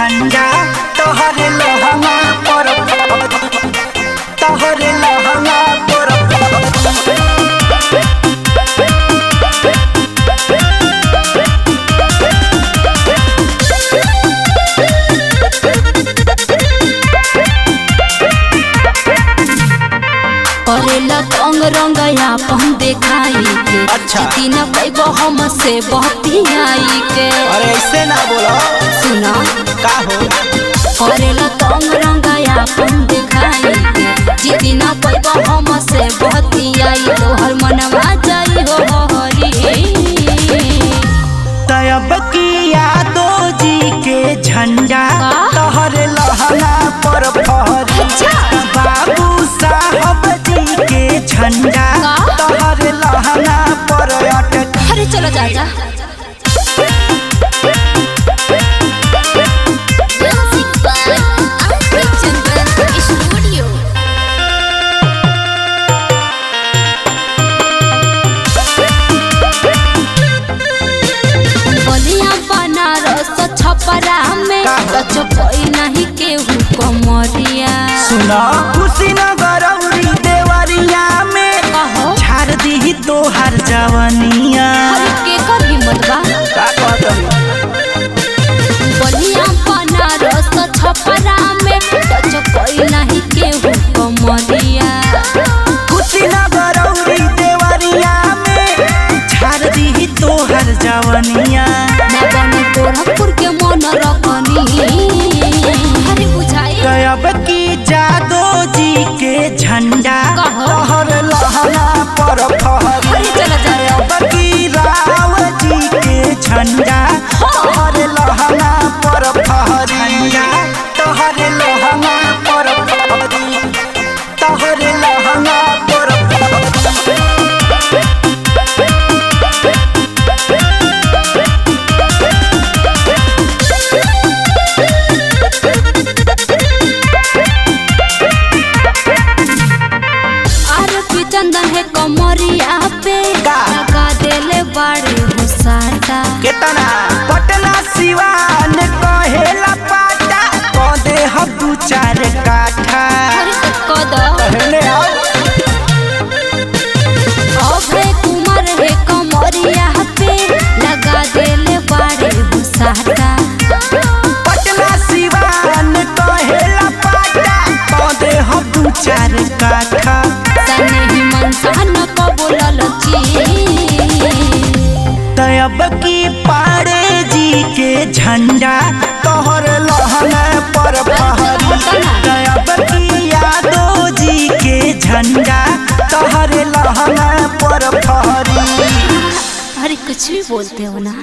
झंडा तोहरे लहंगा पर तोहरे लहंगा पर करेला तंग रंगया पन देखाई के अच्छा तीन पैबो हम से बहतियाई के। अरे ऐसे ना बोलो सुना का हो करेला तंग रंगया पन देखाई के जिती न पैबो हम से बहतियाई तोहर मनवा जाई हो हरी। तब की यादो जी के झंडा तोहरे लहंगा पर फहरी बाबू साहब जी के झंडा तोहरे लहंगा पर अटक। अरे चलो जा छपरा में चपई नहीं केहू कमरिया। सुना कुशीनगर औरी देवरिया में झाड़ दी तोहर जवनिया। के कर हिम्मत बा का कहत बलिया बनारस छपरा में चपई नहीं केहू कमरिया। कुशीनगर औरी देवरिया में झाड़ दी तोहर जवनिया। गोरखपुर के मन रखनी अरे बुझाई तब की जादो जी के झंडा तोहर लहंगा पर फहरी तब की राव जी के झंडा तोहर लहंगा पर फहरी तोहर लहंगा पर फहरी तोहर लहंगा पर फहरी। चंदन है कमरिया पे लगा देले बड़े हुसाटा केतना पटना सिवान कहेला पाटा कदे हम दू चार काठा। कहले आओ अभय कुमार है कमरिया पे लगा देले बड़े हुसाटा। पटना सिवान कहेला पाटा कदे हम दू चार काठा। तब की पाड़े जी के झंडा तोहर लहंगा पर फहरी तब की यादो जी के झंडा तोहर लहंगा पर फहरी। अरे कुछ भी बोलते हो ना।